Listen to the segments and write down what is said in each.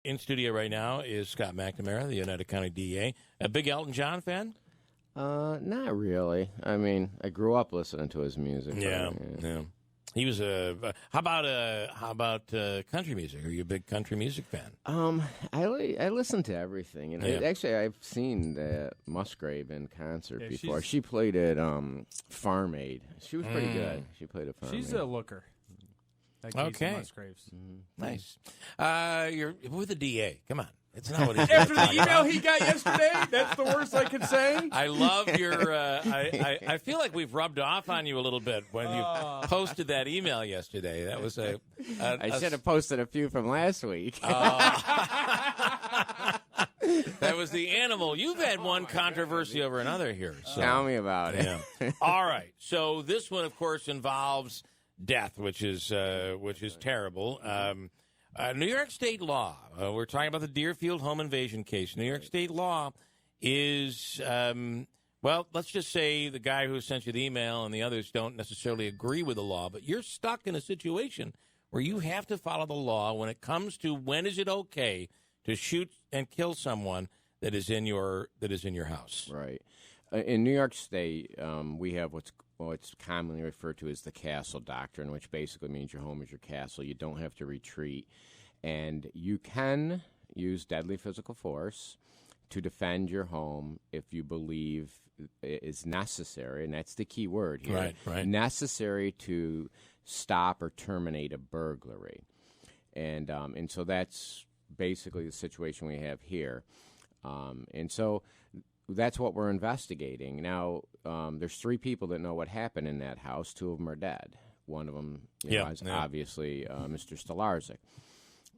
In studio right now is Scott McNamara, the Oneida County DA. A big Elton John fan? Not really. I mean, I grew up listening to his music. Yeah. He was how about country music? Are you a big country music fan? I listen to everything. You know, Yeah. Actually, I've seen Musgrave in concert before. she's- She played at Farm Aid. She was pretty good. She played at Farm Aid. She's a looker. Like Okay. Casey Musgraves. Nice. You're with the DA. Come on. It's not what he's After the email he got yesterday, that's the worst I could say. I love your. I feel like we've rubbed off on you a little bit when you posted that email yesterday. That was I should have posted a few from last week. That was the animal. You've had one controversy over another here. So. Tell me about it. Yeah. All right. So this one, of course, involves death, which is terrible. New York State law. We're talking about the Deerfield home invasion case. New York State law is, well, let's just say the guy who sent you the email and the others don't necessarily agree with the law, but you're stuck in a situation where you have to follow the law when it comes to when is it okay to shoot and kill someone that is in your house. Right. In New York State, we have what's commonly referred to as the castle doctrine, which basically means your home is your castle. You don't have to retreat. And you can use deadly physical force to defend your home if you believe it is necessary, and that's the key word here. Right. Necessary to stop or terminate a burglary. And so that's basically the situation we have here. And so that's what we're investigating. Now, there's 3 people that know what happened in that house. 2 of them are dead. One of them is obviously Mr. Stolarczyk.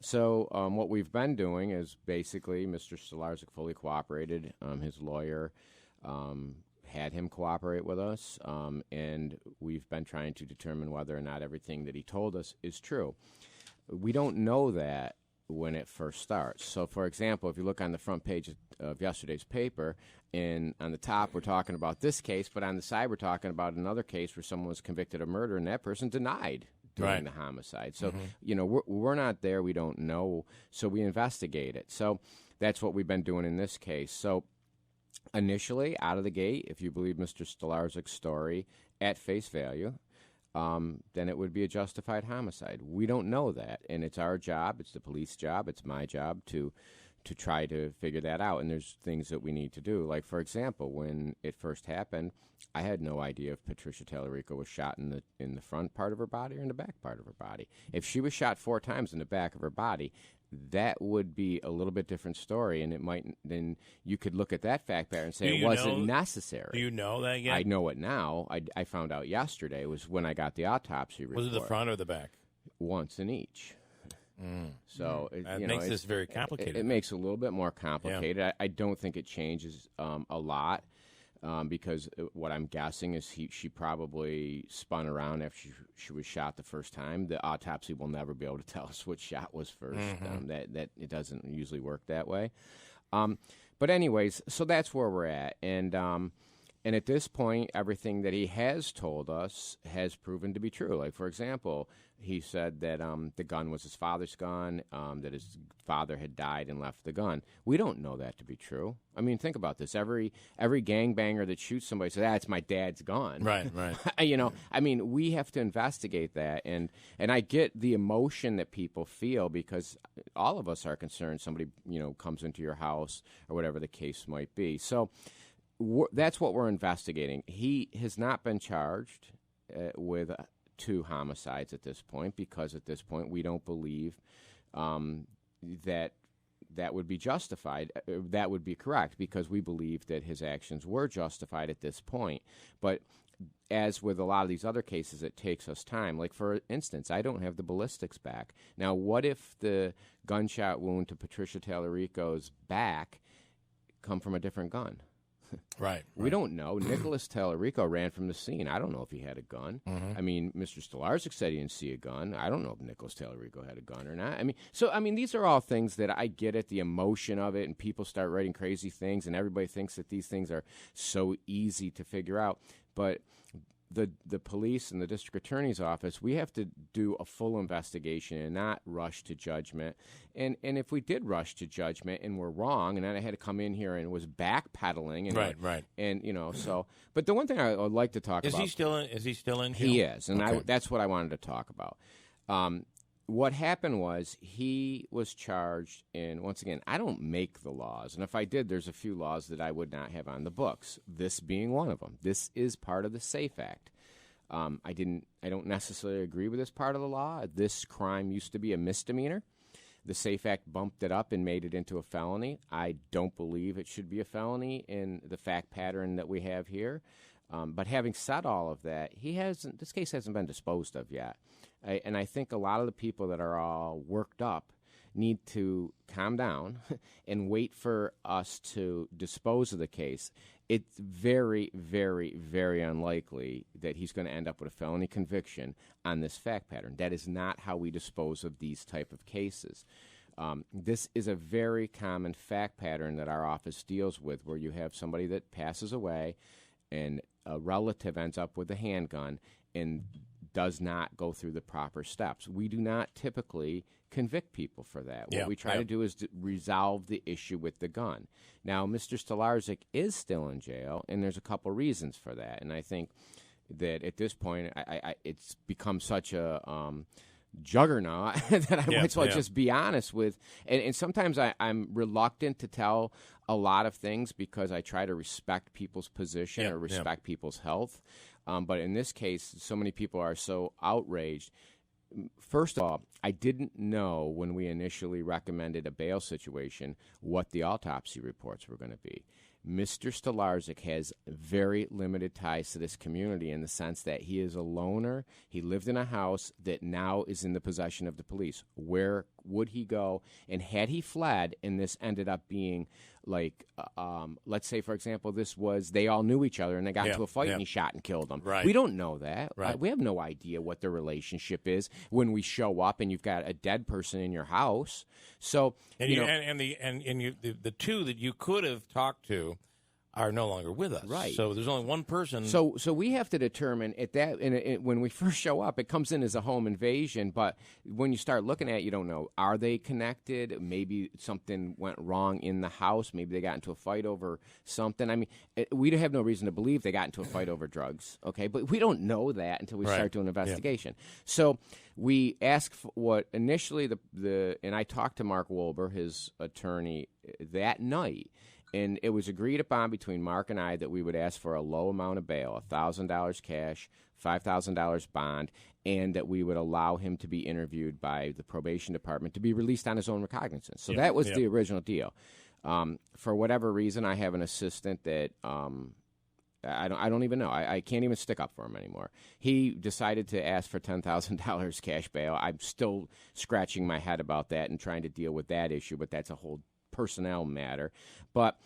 So what we've been doing is basically Mr. Stolarczyk fully cooperated. His lawyer had him cooperate with us, and we've been trying to determine whether or not everything that he told us is true. We don't know that when it first starts. So, for example, if you look on the front page of yesterday's paper, and on the top we're talking about this case, but on the side we're talking about another case where someone was convicted of murder and that person denied doing the homicide. So, we're not there. We don't know. So we investigate it. So that's what we've been doing in this case. So initially, out of the gate, if you believe Mr. Stolarczyk's story at face value, then it would be a justified homicide. We don't know that, and it's our job, it's the police job, it's my job to try to figure that out, and there's things that we need to do. Like, for example, when it first happened, I had no idea if Patricia Tallarico was shot in the front part of her body or in the back part of her body. If she was shot 4 times in the back of her body, that would be a little bit different story, and it might then you could look at that fact pattern and say it wasn't necessary. Do you know that yet? I know it now. I found out yesterday was when I got the autopsy report. Was it the front or the back? Once in each. So that makes this very complicated. It makes it a little bit more complicated. Yeah. I don't think it changes a lot because what I'm guessing is she probably spun around after she was shot the first time. The autopsy will never be able to tell us which shot was first. That it doesn't usually work that way. But anyways, so that's where we're at, and at this point, everything that he has told us has proven to be true. Like, for example, he said that the gun was his father's gun, that his father had died and left the gun. We don't know that to be true. I mean, think about this. Every gangbanger that shoots somebody says, it's my dad's gun. Right. I mean, we have to investigate that. And I get the emotion that people feel because all of us are concerned somebody, comes into your house or whatever the case might be. So that's what we're investigating. He has not been charged with 2 homicides at this point because at this point we don't believe that would be justified. That would be correct because we believe that his actions were justified at this point. But as with a lot of these other cases, it takes us time. Like, for instance, I don't have the ballistics back. Now, what if the gunshot wound to Patricia Tallarico's back come from a different gun? Right. We don't know. Nicholas Tallarico ran from the scene. I don't know if he had a gun. I mean, Mr. Stolarczyk said he didn't see a gun. I don't know if Nicholas Tallarico had a gun or not. I mean, these are all things that I get at the emotion of it, and people start writing crazy things, and everybody thinks that these things are so easy to figure out. But the police and the district attorney's office, we have to do a full investigation and not rush to judgment. And if we did rush to judgment and we're wrong, and then I had to come in here and was backpedaling, and right, and so. But the one thing I would like to talk about, is he still in jail? He is, and Okay. that's what I wanted to talk about. What happened was he was charged, and once again, I don't make the laws, and if I did, there's a few laws that I would not have on the books, this being one of them. This is part of the SAFE Act. I don't necessarily agree with this part of the law. This crime used to be a misdemeanor. The SAFE Act bumped it up and made it into a felony. I don't believe it should be a felony in the fact pattern that we have here. But having said all of that, this case hasn't been disposed of yet. And I think a lot of the people that are all worked up need to calm down and wait for us to dispose of the case. It's very, very, very unlikely that he's going to end up with a felony conviction on this fact pattern. That is not how we dispose of these type of cases. This is a very common fact pattern that our office deals with, where you have somebody that passes away and a relative ends up with a handgun and does not go through the proper steps. We do not typically convict people for that. What we try to do is to resolve the issue with the gun. Now, Mr. Stolarczyk is still in jail, and there's a couple reasons for that. And I think that at this point, it's become such a juggernaut that I might as well just be honest with. And sometimes I'm reluctant to tell a lot of things because I try to respect people's position or respect people's health. But in this case, so many people are so outraged. First of all, I didn't know when we initially recommended a bail situation what the autopsy reports were going to be. Mr. Stolarczyk has very limited ties to this community in the sense that he is a loner. He lived in a house that now is in the possession of the police. Where would he go? And had he fled and this ended up being like, let's say, for example, they all knew each other and they got into a fight and he shot and killed them. Right. We don't know that. Right. We have no idea what the relationship is when we show up and you've got a dead person in your house. So, and the two that you could have talked to are no longer with us. Right. So there's only one person. So we have to determine at that when we first show up, it comes in as a home invasion. But when you start looking at it, you don't know, are they connected? Maybe something went wrong in the house. Maybe they got into a fight over something. I mean, we have no reason to believe they got into a fight over drugs. Okay, but we don't know that until we start doing an investigation. Yeah. So we asked for what initially and I talked to Mark Wolber, his attorney, that night. And it was agreed upon between Mark and I that we would ask for a low amount of bail, $1,000 cash, $5,000 bond, and that we would allow him to be interviewed by the probation department to be released on his own recognizance. So that was the original deal. For whatever reason, I have an assistant that I don't even know. I can't even stick up for him anymore. He decided to ask for $10,000 cash bail. I'm still scratching my head about that and trying to deal with that issue, but that's a whole personnel matter. But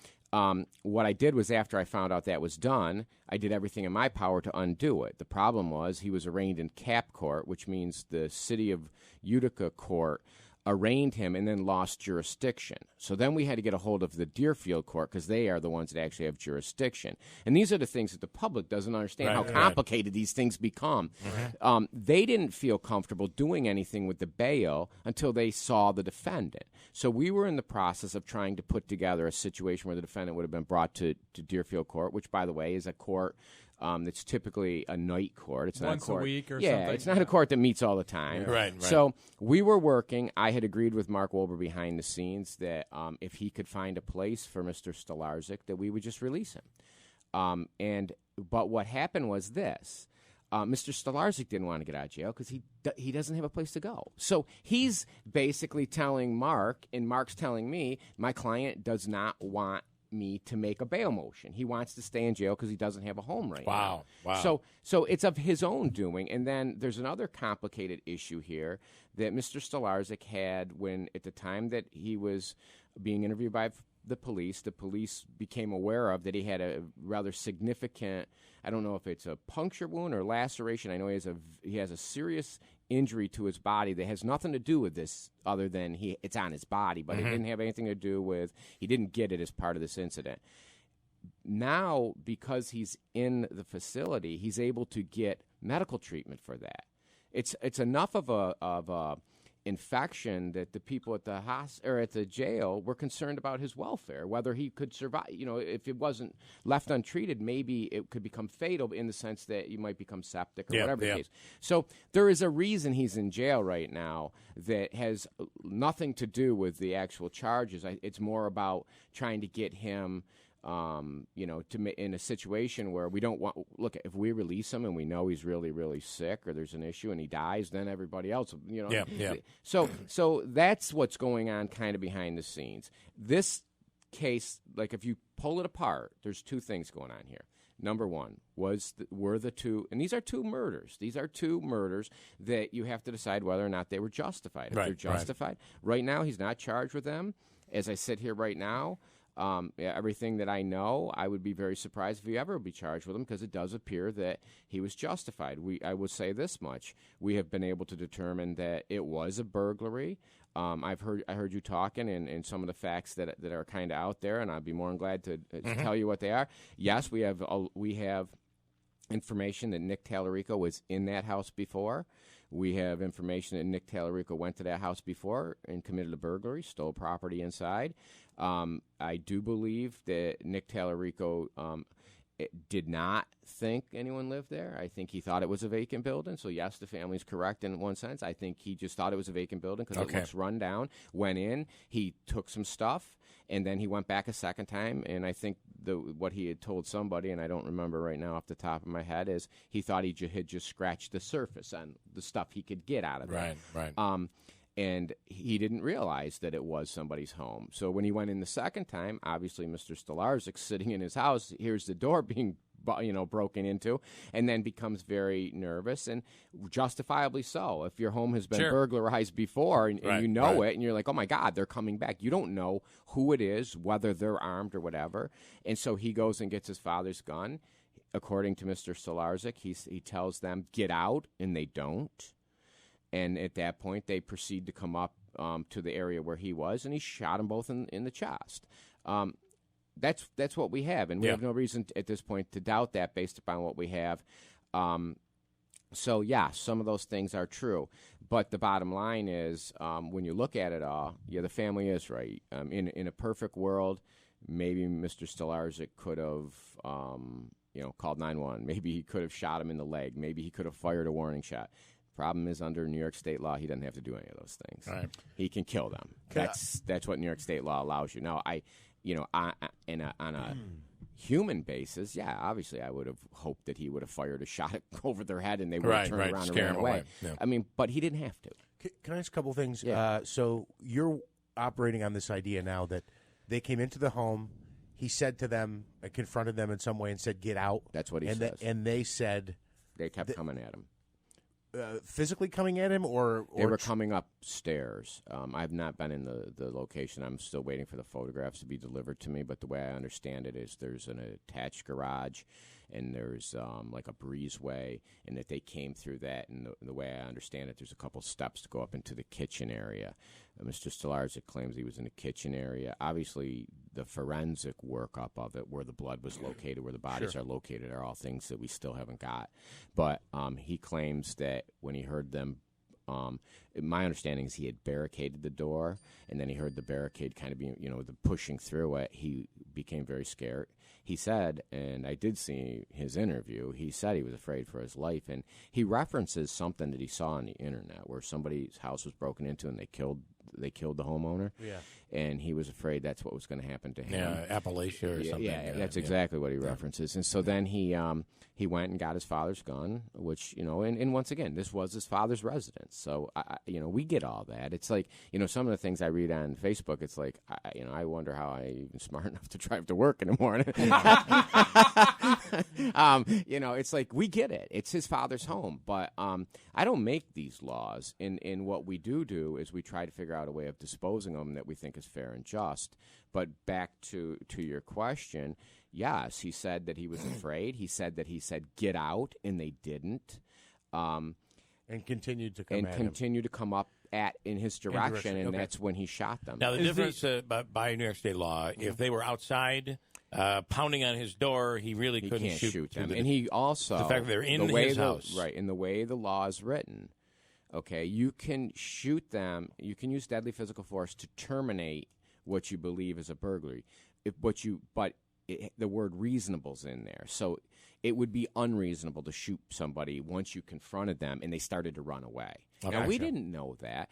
what I did was, after I found out that was done, I did everything in my power to undo it. The problem was he was arraigned in cap court, which means the city of Utica court arraigned him and then lost jurisdiction. So then we had to get a hold of the Deerfield court because they are the ones that actually have jurisdiction. And these are the things that the public doesn't understand, how complicated these things become. Mm-hmm. They didn't feel comfortable doing anything with the bail until they saw the defendant. So we were in the process of trying to put together a situation where the defendant would have been brought to Deerfield court, which, by the way, is a court that's typically a night court. It's not once a court. A week or something. something. It's not a court that meets all the time. Right. So we were working. I had agreed with Mark Wolber behind the scenes that if he could find a place for Mr. Stolarczyk, that we would just release him. But what happened was this. Mr. Stolarczyk didn't want to get out of jail because he doesn't have a place to go. So he's basically telling Mark, and Mark's telling me, my client does not want me to make a bail motion. He wants to stay in jail because he doesn't have a home right now. Wow. So it's of his own doing. And then there's another complicated issue here that Mr. Stolarczyk had when, at the time that he was being interviewed by the police became aware of that he had a rather significant, I don't know if it's a puncture wound or laceration. I know he has a serious injury to his body that has nothing to do with this other than it's on his body, but it didn't have anything to do with, he didn't get it as part of this incident. now, because he's in the facility, he's able to get medical treatment for that. It's enough of a infection that the people at the or at the jail were concerned about his welfare, whether he could survive. If it wasn't left untreated, maybe it could become fatal in the sense that you might become septic or whatever the case. So there is a reason he's in jail right now that has nothing to do with the actual charges. It's more about trying to get him in a situation where we don't want. Look, if we release him and we know he's really, really sick, or there's an issue and he dies, then everybody else, So that's what's going on, kind of behind the scenes. This case, like if you pull it apart, there's two things going on here. Number one were the two, and these are two murders. These are two murders that you have to decide whether or not they were justified. If they're justified, right now he's not charged with them. As I sit here right now. Everything that I know, I would be very surprised if he ever would be charged with him, because it does appear that he was justified. I would say this much: we have been able to determine that it was a burglary. I heard you talking, and some of the facts that are kind of out there, and I'd be more than glad to tell you what they are. Yes, we have information that Nick Tallarico was in that house before. We have information that Nick Tallarico went to that house before and committed a burglary, stole property inside. I do believe that Nick Tallarico did not think anyone lived there. I think he thought it was a vacant building. So, yes, the family's correct in one sense. I think he just thought it was a vacant building because it looks run down. Went in, he took some stuff, and then he went back a second time. And I think what he had told somebody, and I don't remember right now off the top of my head, is he thought he had just scratched the surface on the stuff he could get out of it. Right. And he didn't realize that it was somebody's home. So when he went in the second time, obviously Mr. Stolarczyk sitting in his house, hears the door being broken into, and then becomes very nervous, and justifiably so. If your home has been burglarized before and you know it, and you're like, oh my God, they're coming back. You don't know who it is, whether they're armed or whatever. And so he goes and gets his father's gun. According to Mr. Stolarczyk, he tells them, get out, and they don't. And at that point, they proceed to come up to the area where he was, and he shot them both in the chest. That's what we have, and we have no reason at this point to doubt that based upon what we have. So, yeah, some of those things are true. But the bottom line is, when you look at it all, the family is right. In a perfect world, maybe Mr. Stolarczyk could have called 911. Maybe he could have shot him in the leg. Maybe he could have fired a warning shot. Problem is, under New York state law, he doesn't have to do any of those things. Right. He can kill them. That's what New York state law allows you. Now, on a human basis, obviously, I would have hoped that he would have fired a shot over their head and they would have turned around and ran away. Yeah. I mean, but he didn't have to. Can I ask a couple things? Yeah. So you're operating on this idea now that they came into the home. He said to them, confronted them in some way, and said, "Get out." That's what he says. And they said they kept coming at him. Physically coming at him, or they were coming upstairs. I've not been in the location. I'm still waiting for the photographs to be delivered to me. But the way I understand it is there's an attached garage, and there's like a breezeway, and that they came through that. And the way I understand it, there's a couple steps to go up into the kitchen area. Mr. Stolarczyk claims he was in the kitchen area. Obviously, the forensic workup of it, where the blood was located, where the bodies are located, are all things that we still haven't got. But he claims that when he heard them, my understanding is he had barricaded the door, and then he heard the barricade kind of being, the pushing through it. He became very scared. He said, and I did see his interview, he said he was afraid for his life, and he references something that he saw on the internet where somebody's house was broken into and they killed the homeowner. Yeah. And he was afraid that's what was going to happen to him. Yeah, Appalachia or something. Yeah, that's exactly what he references. And so then he went and got his father's gun, which, and once again, this was his father's residence. So, we get all that. It's like, some of the things I read on Facebook, it's like, I wonder how I'm even smart enough to drive to work in the morning. It's like, we get it. It's his father's home. But I don't make these laws. And what we do is we try to figure out a way of disposing of them that we think is fair and just. But back to your question, yes, he said that he was afraid. He said get out, and they didn't. And continued to come and continue to come up in his direction, and that's when he shot them. Now, the difference by New York state law, if they were outside pounding on his door, he really He couldn't can't shoot them. the, And he also the fact that they're in the way his house. Right, in the way the law is written, okay, you can shoot them. You can use deadly physical force to terminate what you believe is a burglary. The word reasonable's in there, so it would be unreasonable to shoot somebody once you confronted them and they started to run away. Okay. Now, we didn't know that.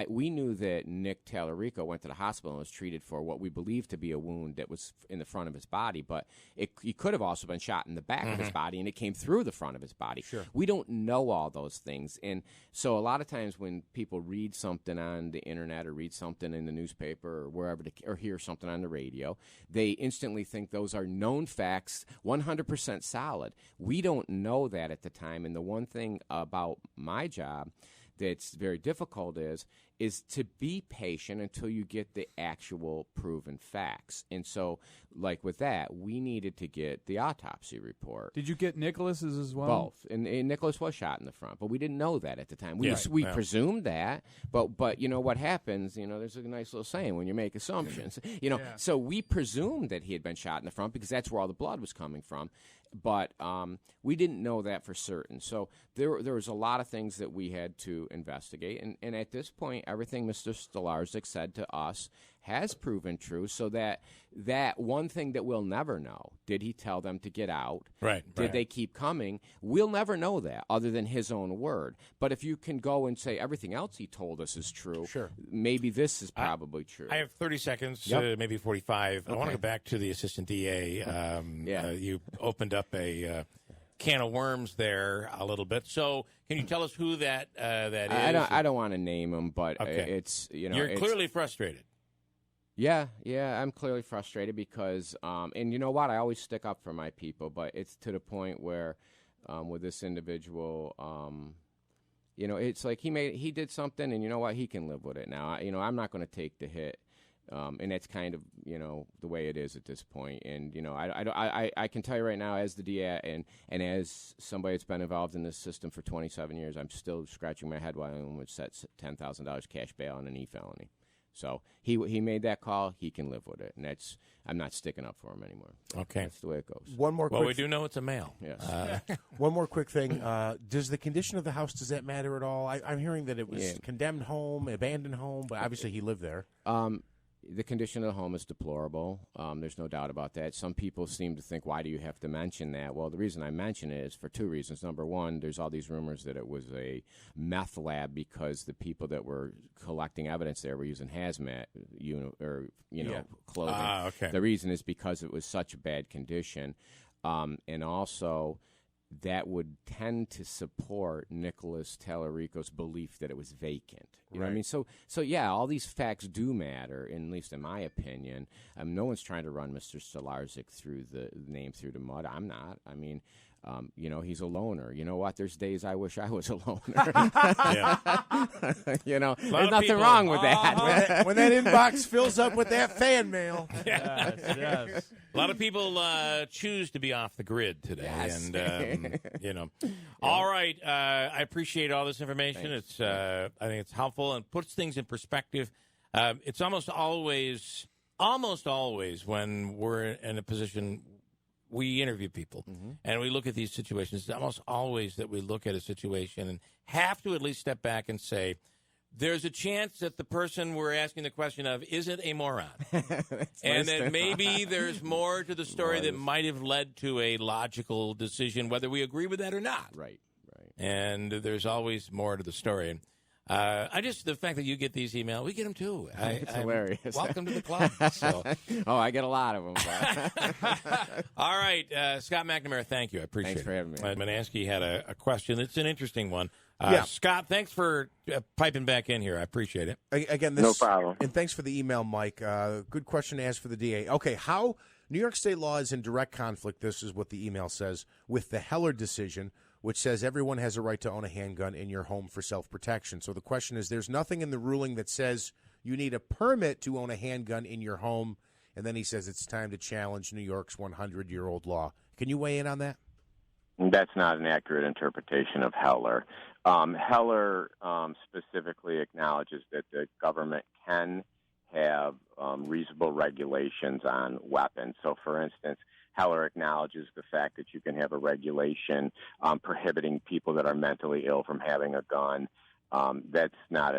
We knew that Nick Tallarico went to the hospital and was treated for what we believed to be a wound that was in the front of his body, but he could have also been shot in the back of his body, and it came through the front of his body. Sure. We don't know all those things, and so a lot of times when people read something on the internet or read something in the newspaper or wherever, or hear something on the radio, they instantly think those are known facts, 100% solid. We don't know that at the time, and the one thing about my job that's very difficult is to be patient until you get the actual proven facts. And so, like with that, we needed to get the autopsy report. Did you get Nicholas's as well? Both. And Nicholas was shot in the front, but we didn't know that at the time. We Yeah. presumed that, but you know what happens, there's a nice little saying when you make assumptions. So we presumed that he had been shot in the front because that's where all the blood was coming from. But we didn't know that for certain. So there was a lot of things that we had to investigate. And at this point, everything Mr. Stolarczyk said to us has proven true, so that one thing that we'll never know, did he tell them to get out? Right. Did they keep coming? We'll never know that other than his own word. But if you can go and say everything else he told us is true, Sure. maybe this is probably true. I have 30 seconds, Yep. maybe 45. I want to go back to the assistant DA. You opened up a can of worms there a little bit. So can you tell us who that is? I don't want to name him, but Okay. it's You're clearly frustrated. Yeah, I'm clearly frustrated because, and you know what, I always stick up for my people, but it's to the point where, with this individual, it's like he did something, and you know what, he can live with it now. I'm not going to take the hit, and that's kind of the way it is at this point. And I can tell you right now, as the DA and as somebody that's been involved in this system for 27 years, I'm still scratching my head why I would set $10,000 cash bail on an e-felony. So he made that call. He can live with it, and I'm not sticking up for him anymore. Okay. That's the way it goes. One more. Well, quick we do know it's a male. Yes. One more quick thing. Does the condition of the house, does that matter at all? I'm hearing that it was condemned home, abandoned home, but obviously he lived there. The condition of the home is deplorable. There's no doubt about that. Some people seem to think, why do you have to mention that? Well, the reason I mention it is for two reasons. Number one, there's all these rumors that it was a meth lab because the people that were collecting evidence there were using hazmat clothing. Okay. The reason is because it was such a bad condition. And also, that would tend to support Nicholas Tallarico's belief that it was vacant. You know what I mean? So yeah, all these facts do matter, at least in my opinion. No one's trying to run Mr. Stolarczyk through the mud. I'm not. I mean, he's a loner. You know what? There's days I wish I was a loner. There's nothing wrong with that. When that inbox fills up with that fan mail. Yes. A lot of people choose to be off the grid today, Yes. and All right, I appreciate all this information. Thanks. It's I think it's helpful and puts things in perspective. It's almost always when we're in a position. We interview people, and we look at these situations. It's almost always that we look at a situation and have to at least step back and say, there's a chance that the person we're asking the question of isn't a moron. And that maybe there's more to the story that might have led to a logical decision, whether we agree with that or not. Right. And there's always more to the story. The fact that you get these emails, we get them too. It's hilarious. Welcome to the club. So. I get a lot of them. All right, Scott McNamara, thank you. I appreciate it. Thanks for having me. Manansky had a question. It's an interesting one. Yeah. Scott, thanks for piping back in here. I appreciate it. Again, No problem. And thanks for the email, Mike. Good question to ask for the DA. Okay, how New York State law is in direct conflict, this is what the email says, with the Heller decision, which says everyone has a right to own a handgun in your home for self-protection. So the question is, there's nothing in the ruling that says you need a permit to own a handgun in your home, and then he says it's time to challenge New York's 100-year-old law. Can you weigh in on that? That's not an accurate interpretation of Heller. Heller specifically acknowledges that the government can have reasonable regulations on weapons. So, for instance, Heller acknowledges the fact that you can have a regulation prohibiting people that are mentally ill from having a gun. That's not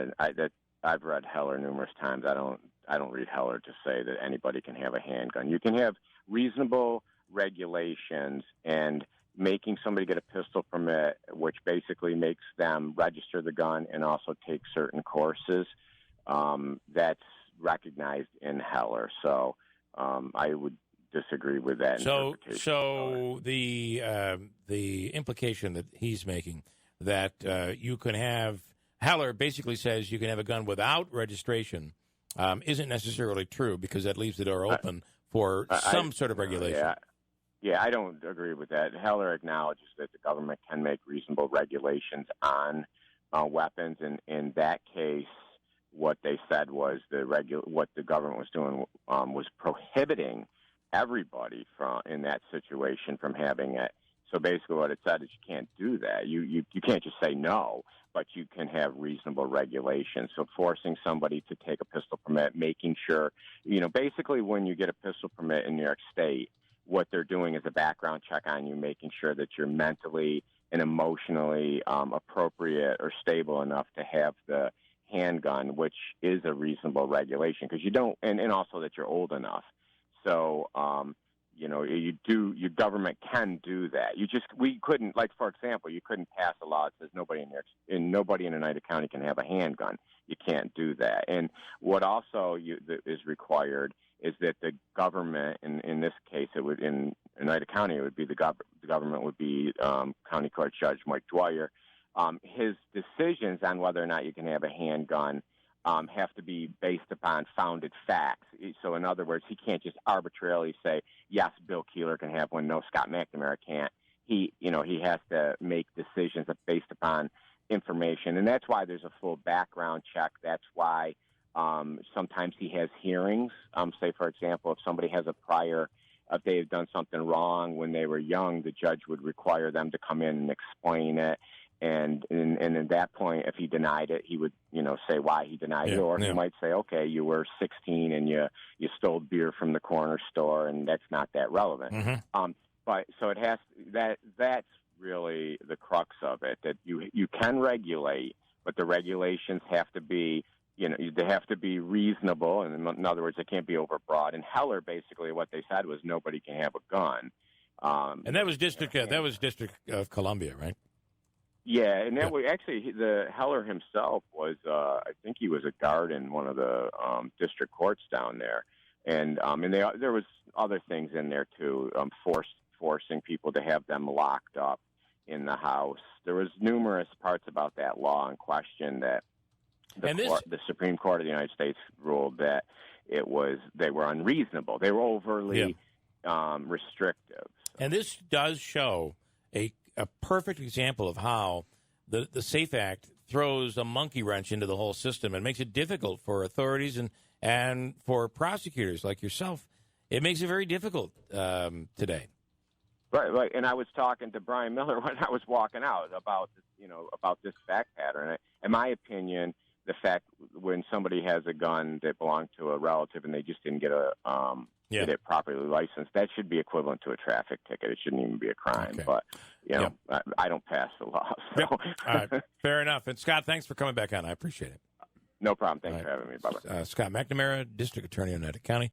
I've read Heller numerous times. I don't read Heller to say that anybody can have a handgun. You can have reasonable regulations, and making somebody get a pistol permit, which basically makes them register the gun and also take certain courses. That's recognized in Heller. So I would disagree with that interpretation. So the implication that he's making that you can have, Heller basically says you can have a gun without registration isn't necessarily true, because that leaves the door open for some sort of regulation. Yeah, I don't agree with that. Heller acknowledges that the government can make reasonable regulations on weapons, and in that case, what they said was what the government was doing was prohibiting everybody in that situation from having it. So basically, what it said is you can't do that. You can't just say no, but you can have reasonable regulations. So forcing somebody to take a pistol permit, making sure, basically when you get a pistol permit in New York State, what they're doing is a background check on you, making sure that you're mentally and emotionally appropriate or stable enough to have the handgun, which is a reasonable regulation, because you don't, and also that you're old enough. So, your government can do that. We couldn't, like, for example, you couldn't pass a law that says nobody in Oneida County can have a handgun. You can't do that. And what also is required is that the government, in this case, in Oneida County, it would be the government would be County Court Judge Mike Dwyer. His decisions on whether or not you can have a handgun have to be based upon founded facts. So, in other words, he can't just arbitrarily say, yes, Bill Keeler can have one, no, Scott McNamara can't. He has to make decisions based upon information, and that's why there's a full background check. That's why sometimes he has hearings. Say, for example, if somebody has if they've done something wrong when they were young, the judge would require them to come in and explain it. And at that point, if he denied it, he would, say why he denied it, or he might say, okay, you were 16 and you stole beer from the corner store, and that's not that relevant. Mm-hmm. But so it has that's really the crux of it, that you can regulate, but the regulations have to be, they have to be reasonable, and in other words, they can't be overbroad. And Heller, basically, what they said was nobody can have a gun. And that was District of Columbia, right? Yeah, and that was actually the Heller himself was. I think he was a guard in one of the district courts down there, and there was other things in there too, forcing people to have them locked up in the house. There was numerous parts about that law in question that the Supreme Court of the United States ruled that they were unreasonable. They were overly restrictive. And this does show a perfect example of how the SAFE Act throws a monkey wrench into the whole system and makes it difficult for authorities and for prosecutors like yourself. It makes it very difficult today. Right. And I was talking to Brian Miller when I was walking out about this fact pattern. In my opinion, the fact when somebody has a gun that belonged to a relative and they just didn't get get it properly licensed, that should be equivalent to a traffic ticket. It shouldn't even be a crime. Okay. But I don't pass the law. So. All right. Fair enough. And Scott, thanks for coming back on. I appreciate it. No problem. Thanks for having me. Bye-bye. Scott McNamara, District Attorney in Oneida County.